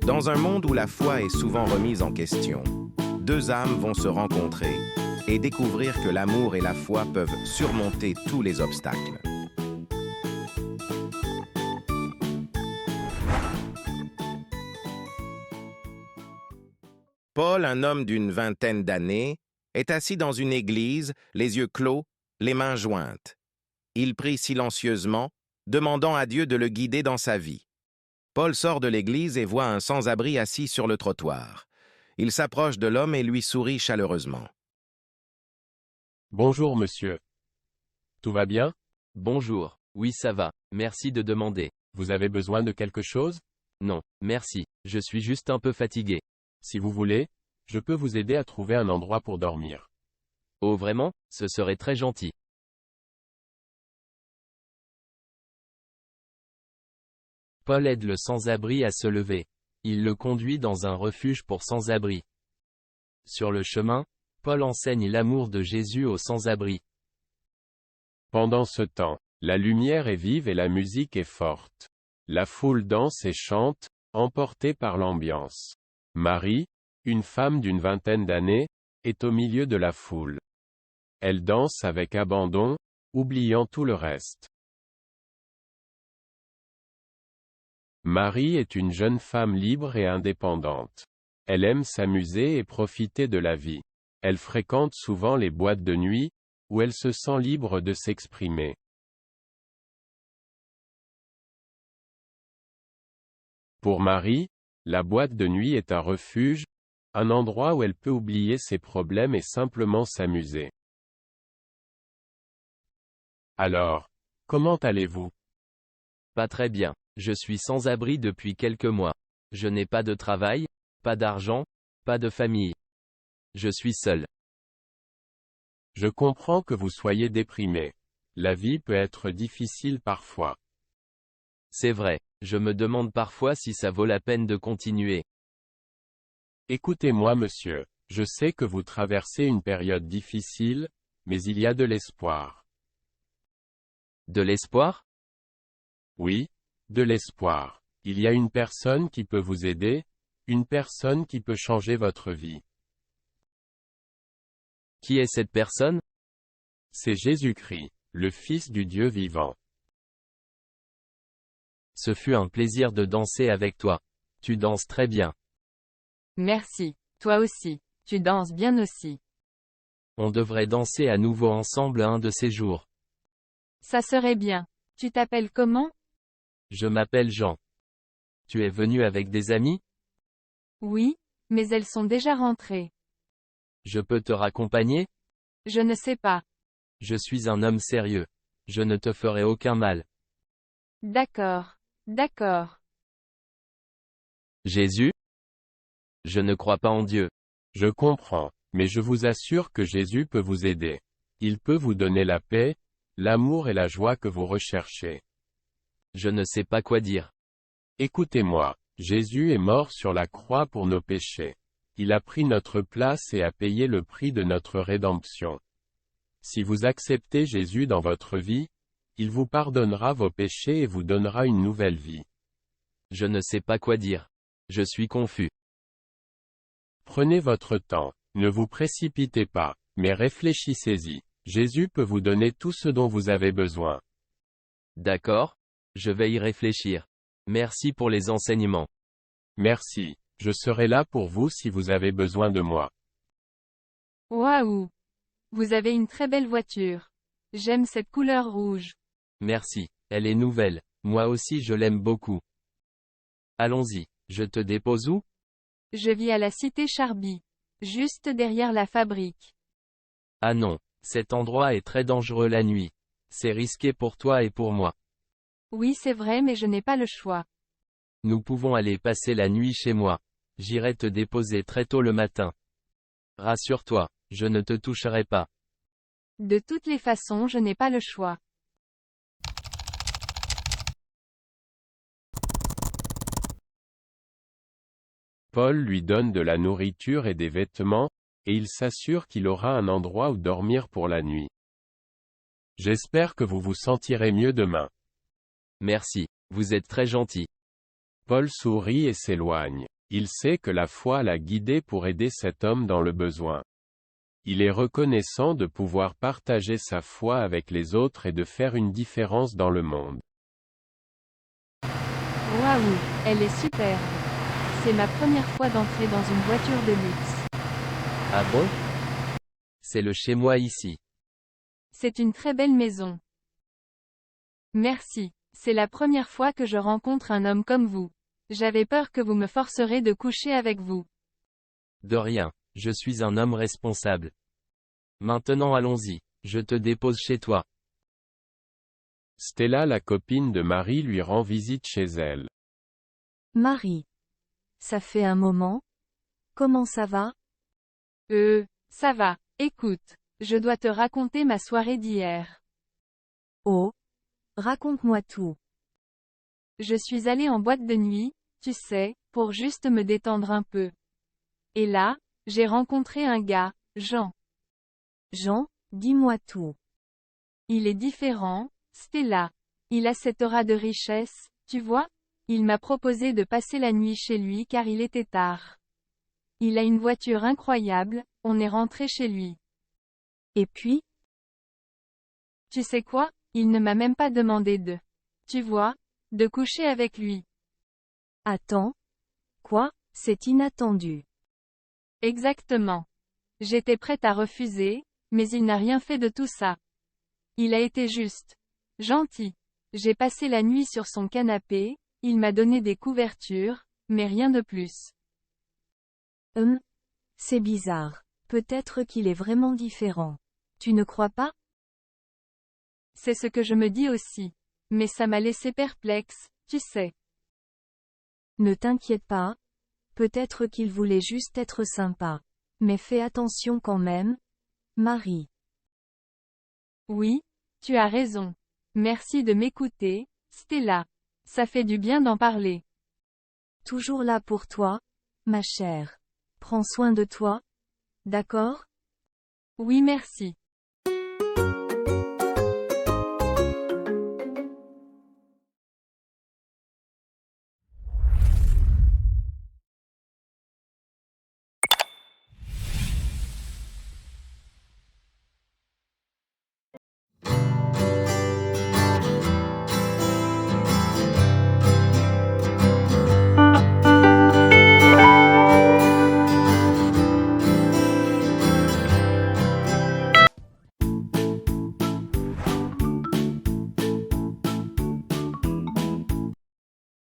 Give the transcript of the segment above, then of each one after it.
Dans un monde où la foi est souvent remise en question, deux âmes vont se rencontrer et découvrir que l'amour et la foi peuvent surmonter tous les obstacles. Paul, un homme d'une vingtaine d'années, est assis dans une église, les yeux clos, les mains jointes. Il prie silencieusement, demandant à Dieu de le guider dans sa vie. Paul sort de l'église et voit un sans-abri assis sur le trottoir. Il s'approche de l'homme et lui sourit chaleureusement. Bonjour monsieur. Tout va bien? Bonjour, oui ça va, merci de demander. Vous avez besoin de quelque chose? Non, merci, je suis juste un peu fatigué. Si vous voulez, je peux vous aider à trouver un endroit pour dormir. Oh vraiment, ce serait très gentil. Paul aide le sans-abri à se lever. Il le conduit dans un refuge pour sans-abri. Sur le chemin, Paul enseigne l'amour de Jésus aux sans-abri. Pendant ce temps, la lumière est vive et la musique est forte. La foule danse et chante, emportée par l'ambiance. Marie, une femme d'une vingtaine d'années, est au milieu de la foule. Elle danse avec abandon, oubliant tout le reste. Marie est une jeune femme libre et indépendante. Elle aime s'amuser et profiter de la vie. Elle fréquente souvent les boîtes de nuit, où elle se sent libre de s'exprimer. Pour Marie, la boîte de nuit est un refuge, un endroit où elle peut oublier ses problèmes et simplement s'amuser. Alors, comment allez-vous? Pas très bien, je suis sans abri depuis quelques mois. Je n'ai pas de travail, pas d'argent, pas de famille. Je suis seul. Je comprends que vous soyez déprimé. La vie peut être difficile parfois. C'est vrai, je me demande parfois si ça vaut la peine de continuer. Écoutez-moi monsieur, je sais que vous traversez une période difficile, mais il y a de l'espoir. De l'espoir? Oui, de l'espoir. Il y a une personne qui peut vous aider, une personne qui peut changer votre vie. Qui est cette personne? C'est Jésus-Christ, le Fils du Dieu vivant. Ce fut un plaisir de danser avec toi. Tu danses très bien. Merci, toi aussi, tu danses bien aussi. On devrait danser à nouveau ensemble un de ces jours. Ça serait bien. Tu t'appelles comment? Je m'appelle Jean. Tu es venu avec des amis? Oui, mais elles sont déjà rentrées. Je peux te raccompagner? Je ne sais pas. Je suis un homme sérieux. Je ne te ferai aucun mal. D'accord. D'accord. Jésus? Je ne crois pas en Dieu. Je comprends, mais je vous assure que Jésus peut vous aider. Il peut vous donner la paix, l'amour et la joie que vous recherchez. Je ne sais pas quoi dire. Écoutez-moi, Jésus est mort sur la croix pour nos péchés. Il a pris notre place et a payé le prix de notre rédemption. Si vous acceptez Jésus dans votre vie, il vous pardonnera vos péchés et vous donnera une nouvelle vie. Je ne sais pas quoi dire. Je suis confus. Prenez votre temps, ne vous précipitez pas, mais réfléchissez-y. Jésus peut vous donner tout ce dont vous avez besoin. D'accord? Je vais y réfléchir. Merci pour les enseignements. Merci, je serai là pour vous si vous avez besoin de moi. Waouh! Vous avez une très belle voiture. J'aime cette couleur rouge. Merci, elle est nouvelle. Moi aussi je l'aime beaucoup. Allons-y, je te dépose où? Je vis à la cité Charby. Juste derrière la fabrique. Ah non, cet endroit est très dangereux la nuit. C'est risqué pour toi et pour moi. Oui, c'est vrai, mais je n'ai pas le choix. Nous pouvons aller passer la nuit chez moi. J'irai te déposer très tôt le matin. Rassure-toi, je ne te toucherai pas. De toutes les façons, je n'ai pas le choix. Paul lui donne de la nourriture et des vêtements, et il s'assure qu'il aura un endroit où dormir pour la nuit. J'espère que vous vous sentirez mieux demain. Merci, vous êtes très gentil. Paul sourit et s'éloigne. Il sait que la foi l'a guidé pour aider cet homme dans le besoin. Il est reconnaissant de pouvoir partager sa foi avec les autres et de faire une différence dans le monde. Waouh, elle est superbe. C'est ma première fois d'entrer dans une voiture de luxe. Ah bon? C'est le chez moi ici. C'est une très belle maison. Merci. C'est la première fois que je rencontre un homme comme vous. J'avais peur que vous me forcerez de coucher avec vous. De rien, je suis un homme responsable. Maintenant allons-y, je te dépose chez toi. Stella, la copine de Marie, lui rend visite chez elle. Marie. Ça fait un moment? Comment ça va? Ça va. Écoute, je dois te raconter ma soirée d'hier. Oh. Raconte-moi tout. Je suis allée en boîte de nuit, tu sais, pour juste me détendre un peu. Et là, j'ai rencontré un gars, Jean. Jean, dis-moi tout. Il est différent, Stella. Il a cette aura de richesse, tu vois? Il m'a proposé de passer la nuit chez lui car il était tard. Il a une voiture incroyable, on est rentré chez lui. Et puis? Tu sais quoi? Il ne m'a même pas demandé tu vois, de coucher avec lui. Attends. Quoi? C'est inattendu. Exactement. J'étais prête à refuser, mais il n'a rien fait de tout ça. Il a été juste gentil. J'ai passé la nuit sur son canapé, il m'a donné des couvertures, mais rien de plus. C'est bizarre. Peut-être qu'il est vraiment différent. Tu ne crois pas? C'est ce que je me dis aussi. Mais ça m'a laissé perplexe, tu sais. Ne t'inquiète pas. Peut-être qu'il voulait juste être sympa. Mais fais attention quand même, Marie. Oui, tu as raison. Merci de m'écouter, Stella. Ça fait du bien d'en parler. Toujours là pour toi, ma chère. Prends soin de toi. D'accord? Oui, merci.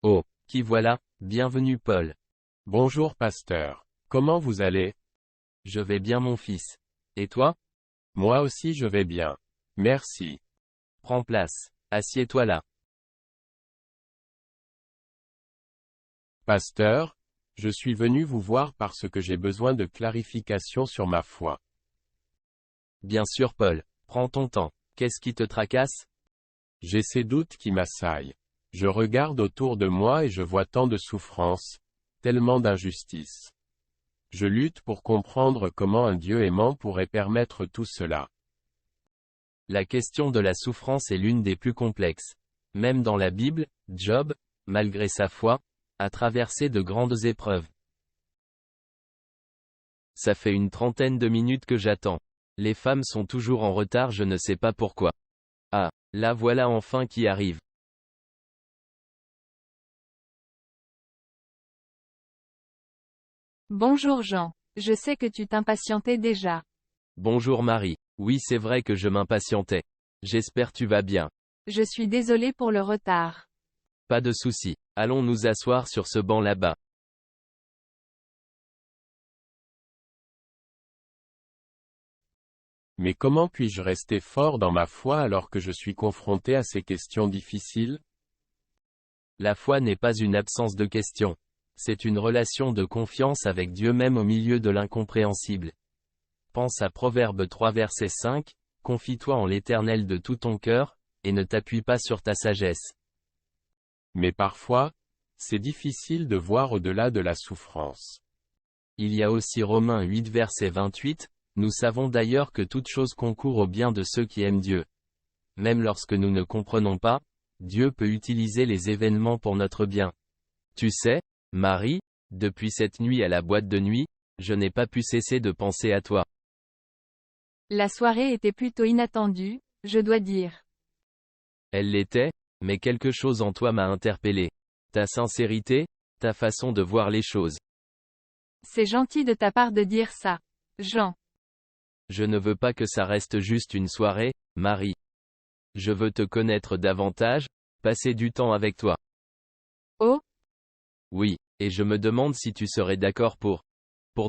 Oh, qui voilà, bienvenue Paul. Bonjour pasteur. Comment vous allez? Je vais bien mon fils. Et toi? Moi aussi je vais bien. Merci. Prends place, assieds-toi là. Pasteur, je suis venu vous voir parce que j'ai besoin de clarification sur ma foi. Bien sûr Paul, prends ton temps. Qu'est-ce qui te tracasse? J'ai ces doutes qui m'assaillent. Je regarde autour de moi et je vois tant de souffrances, tellement d'injustice. Je lutte pour comprendre comment un Dieu aimant pourrait permettre tout cela. La question de la souffrance est l'une des plus complexes. Même dans la Bible, Job, malgré sa foi, a traversé de grandes épreuves. Ça fait une trentaine de minutes que j'attends. Les femmes sont toujours en retard, je ne sais pas pourquoi. Ah, là voilà enfin qui arrive. Bonjour Jean. Je sais que tu t'impatientais déjà. Bonjour Marie. Oui, c'est vrai que je m'impatientais. J'espère tu vas bien. Je suis désolée pour le retard. Pas de souci. Allons nous asseoir sur ce banc là-bas. Mais comment puis-je rester fort dans ma foi alors que je suis confronté à ces questions difficiles? La foi n'est pas une absence de questions. C'est une relation de confiance avec Dieu même au milieu de l'incompréhensible. Pense à Proverbe 3 verset 5, confie-toi en l'Éternel de tout ton cœur, et ne t'appuie pas sur ta sagesse. Mais parfois, c'est difficile de voir au-delà de la souffrance. Il y a aussi Romains 8 verset 28, nous savons d'ailleurs que toute chose concourt au bien de ceux qui aiment Dieu. Même lorsque nous ne comprenons pas, Dieu peut utiliser les événements pour notre bien. Tu sais, Marie, Depuis cette nuit à la boîte de nuit, je n'ai pas pu cesser de penser à toi. La soirée était plutôt inattendue, je dois dire. Elle l'était, mais quelque chose en toi m'a interpellé. Ta sincérité, ta façon de voir les choses. C'est gentil de ta part de dire ça. Jean. Je ne veux pas que ça reste juste une soirée, Marie. Je veux te connaître davantage, passer du temps avec toi. Oh? Oui, et je me demande si tu serais d'accord pour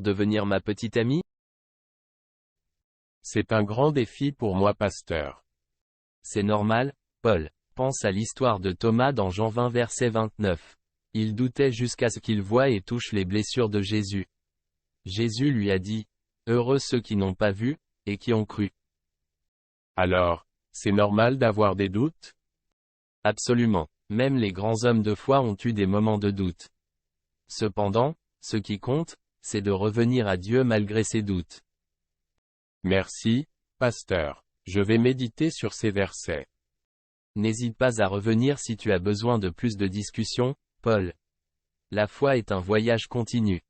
devenir ma petite amie? C'est un grand défi pour moi, pasteur. C'est normal, Paul. Pense à l'histoire de Thomas dans Jean 20 verset 29. Il doutait jusqu'à ce qu'il voie et touche les blessures de Jésus. Jésus lui a dit, « Heureux ceux qui n'ont pas vu, et qui ont cru. » Alors, c'est normal d'avoir des doutes? Absolument. Même les grands hommes de foi ont eu des moments de doute. Cependant, ce qui compte, c'est de revenir à Dieu malgré ses doutes. Merci, pasteur. Je vais méditer sur ces versets. N'hésite pas à revenir si tu as besoin de plus de discussions, Paul. La foi est un voyage continu.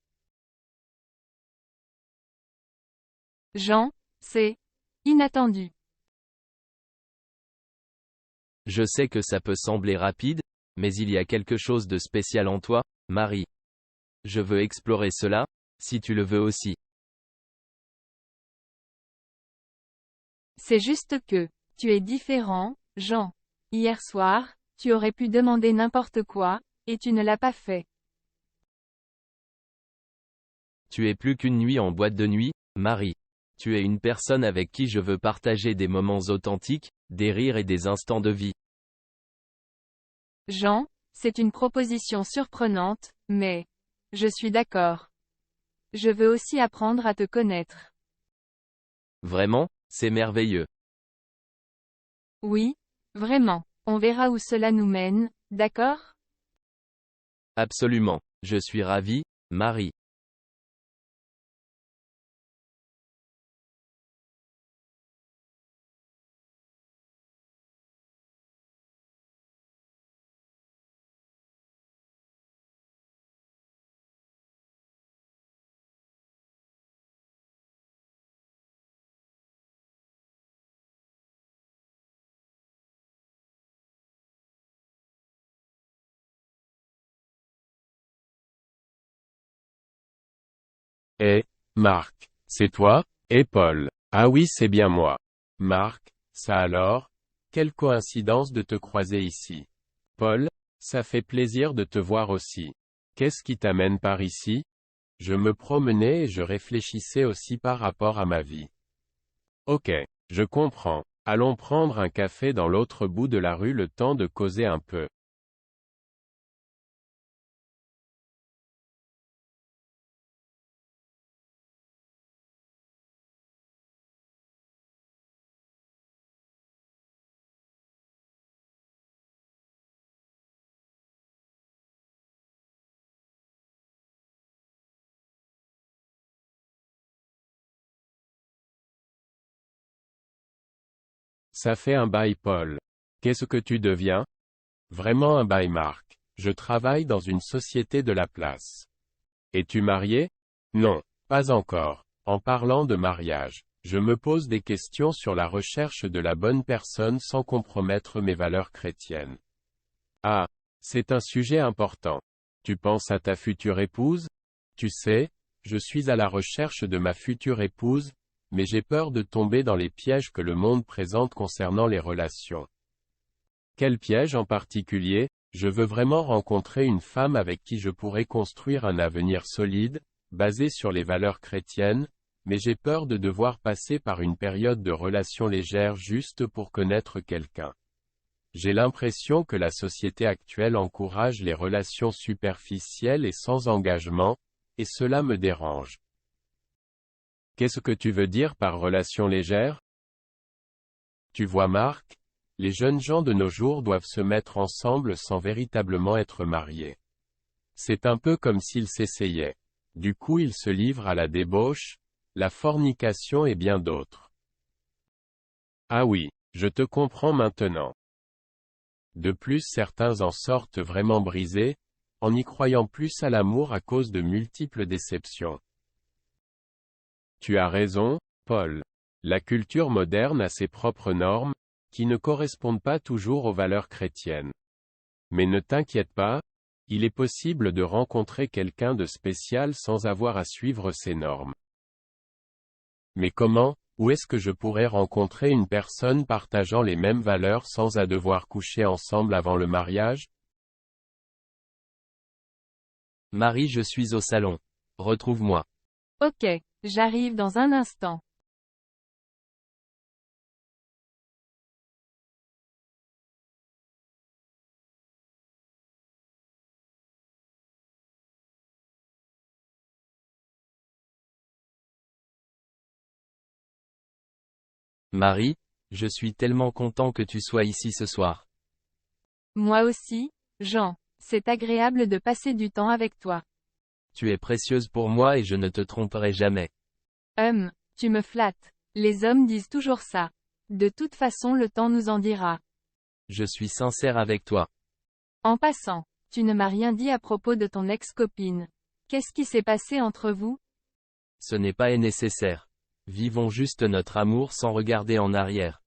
Jean, c'est inattendu. Je sais que ça peut sembler rapide, mais il y a quelque chose de spécial en toi, Marie. Je veux explorer cela, si tu le veux aussi. C'est juste que, tu es différent, Jean. Hier soir, tu aurais pu demander n'importe quoi, et tu ne l'as pas fait. Tu es plus qu'une nuit en boîte de nuit, Marie. Tu es une personne avec qui je veux partager des moments authentiques, des rires et des instants de vie. Jean, c'est une proposition surprenante, mais je suis d'accord. Je veux aussi apprendre à te connaître. Vraiment, c'est merveilleux. Oui, vraiment. On verra où cela nous mène, d'accord? Absolument. Je suis ravi, Marie. Eh, Marc, c'est toi? Et Paul? Ah oui, c'est bien moi. Marc, ça alors? Quelle coïncidence de te croiser ici. Paul, ça fait plaisir de te voir aussi. Qu'est-ce qui t'amène par ici? Je me promenais et je réfléchissais aussi par rapport à ma vie. Ok, je comprends. Allons prendre un café dans l'autre bout de la rue le temps de causer un peu. Ça fait un bail Paul. Qu'est-ce que tu deviens? Vraiment un bail Marc. Je travaille dans une société de la place. Es-tu marié? Non, pas encore. En parlant de mariage, je me pose des questions sur la recherche de la bonne personne sans compromettre mes valeurs chrétiennes. Ah, c'est un sujet important. Tu penses à ta future épouse? Tu sais, je suis à la recherche de ma future épouse, mais j'ai peur de tomber dans les pièges que le monde présente concernant les relations. Quel piège en particulier? Je veux vraiment rencontrer une femme avec qui je pourrais construire un avenir solide, basé sur les valeurs chrétiennes, mais j'ai peur de devoir passer par une période de relations légères juste pour connaître quelqu'un. J'ai l'impression que la société actuelle encourage les relations superficielles et sans engagement, et cela me dérange. Qu'est-ce que tu veux dire par relation légère? Tu vois Marc? Les jeunes gens de nos jours doivent se mettre ensemble sans véritablement être mariés. C'est un peu comme s'ils s'essayaient. Du coup ils se livrent à la débauche, la fornication et bien d'autres. Ah oui, je te comprends maintenant. De plus certains en sortent vraiment brisés, en y croyant plus à l'amour à cause de multiples déceptions. Tu as raison, Paul. La culture moderne a ses propres normes, qui ne correspondent pas toujours aux valeurs chrétiennes. Mais ne t'inquiète pas, il est possible de rencontrer quelqu'un de spécial sans avoir à suivre ces normes. Mais comment, où est-ce que je pourrais rencontrer une personne partageant les mêmes valeurs sans devoir coucher ensemble avant le mariage? Marie, je suis au salon. Retrouve-moi. Ok, j'arrive dans un instant. Marie, je suis tellement content que tu sois ici ce soir. Moi aussi, Jean. C'est agréable de passer du temps avec toi. Tu es précieuse pour moi et je ne te tromperai jamais. Tu me flattes. Les hommes disent toujours ça. De toute façon, le temps nous en dira. Je suis sincère avec toi. En passant, tu ne m'as rien dit à propos de ton ex-copine. Qu'est-ce qui s'est passé entre vous? Ce n'est pas nécessaire. Vivons juste notre amour sans regarder en arrière.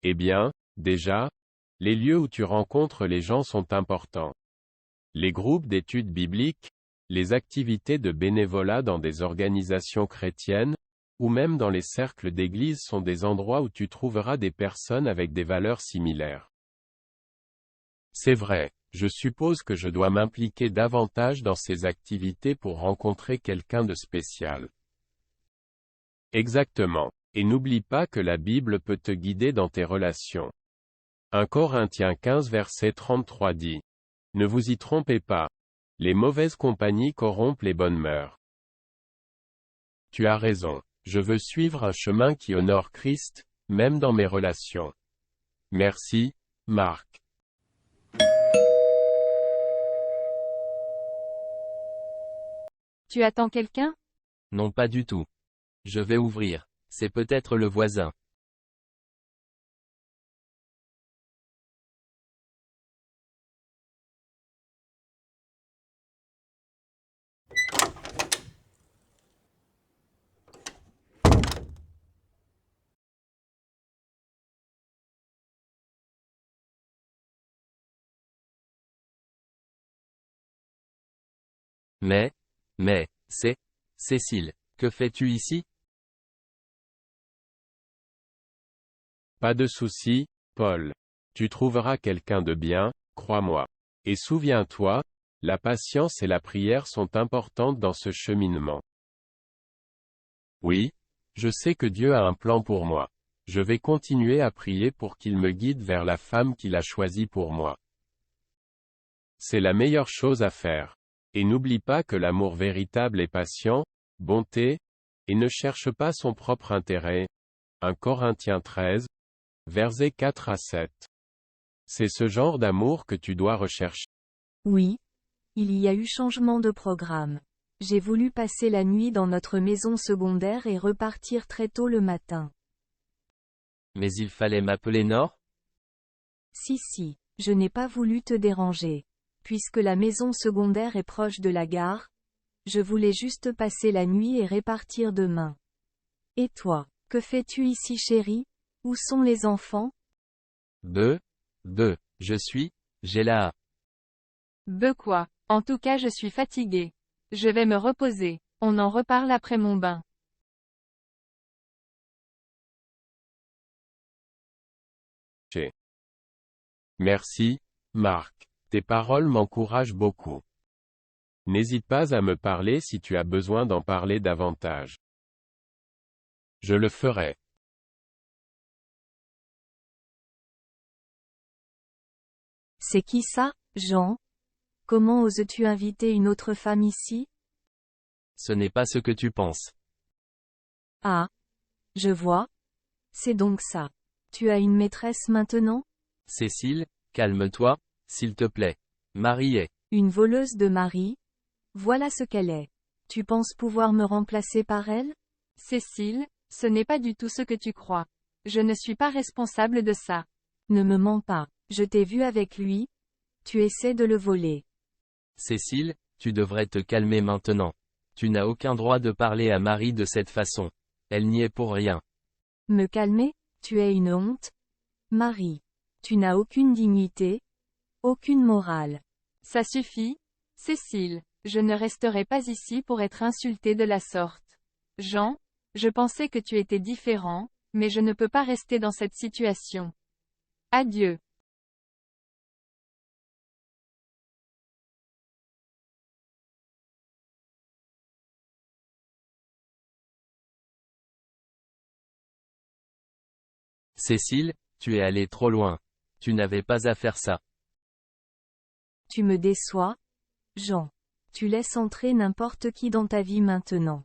Eh bien, déjà, les lieux où tu rencontres les gens sont importants. Les groupes d'études bibliques, les activités de bénévolat dans des organisations chrétiennes, ou même dans les cercles d'église sont des endroits où tu trouveras des personnes avec des valeurs similaires. C'est vrai, je suppose que je dois m'impliquer davantage dans ces activités pour rencontrer quelqu'un de spécial. Exactement. Et n'oublie pas que la Bible peut te guider dans tes relations. 1 Corinthiens 15 verset 33 dit. Ne vous y trompez pas. Les mauvaises compagnies corrompent les bonnes mœurs. Tu as raison. Je veux suivre un chemin qui honore Christ, même dans mes relations. Merci, Marc. Tu attends quelqu'un? Non, pas du tout. Je vais ouvrir. C'est peut-être le voisin. Mais, c'est, Cécile, que fais-tu ici? Pas de souci, Paul. Tu trouveras quelqu'un de bien, crois-moi. Et souviens-toi, la patience et la prière sont importantes dans ce cheminement. Oui, je sais que Dieu a un plan pour moi. Je vais continuer à prier pour qu'il me guide vers la femme qu'il a choisie pour moi. C'est la meilleure chose à faire. Et n'oublie pas que l'amour véritable est patient, bonté, et ne cherche pas son propre intérêt. 1 Corinthiens 13, versets 4 à 7. C'est ce genre d'amour que tu dois rechercher. Oui. Il y a eu changement de programme. J'ai voulu passer la nuit dans notre maison secondaire et repartir très tôt le matin. Mais il fallait m'appeler Nord? Si, je n'ai pas voulu te déranger. Puisque la maison secondaire est proche de la gare, je voulais juste passer la nuit et repartir demain. Et toi, que fais-tu ici chérie? Où sont les enfants? J'ai la... Quoi. En tout cas, je suis fatiguée. Je vais me reposer. On en reparle après mon bain. Merci, Marc. Tes paroles m'encouragent beaucoup. N'hésite pas à me parler si tu as besoin d'en parler davantage. Je le ferai. C'est qui ça, Jean? Comment oses-tu inviter une autre femme ici? Ce n'est pas ce que tu penses. Ah. Je vois. C'est donc ça. Tu as une maîtresse maintenant? Cécile, calme-toi, s'il te plaît. Marie est... Une voleuse de Marie? Voilà ce qu'elle est. Tu penses pouvoir me remplacer par elle? Cécile, ce n'est pas du tout ce que tu crois. Je ne suis pas responsable de ça. Ne me mens pas. Je t'ai vu avec lui. Tu essaies de le voler. Cécile, tu devrais te calmer maintenant. Tu n'as aucun droit de parler à Marie de cette façon. Elle n'y est pour rien. Me calmer? Tu es une honte? Marie. Tu n'as aucune dignité, aucune morale. Ça suffit, Cécile, je ne resterai pas ici pour être insultée de la sorte. Jean, je pensais que tu étais différent, mais je ne peux pas rester dans cette situation. Adieu. Cécile, tu es allée trop loin. Tu n'avais pas à faire ça. Tu me déçois, Jean. Tu laisses entrer n'importe qui dans ta vie maintenant.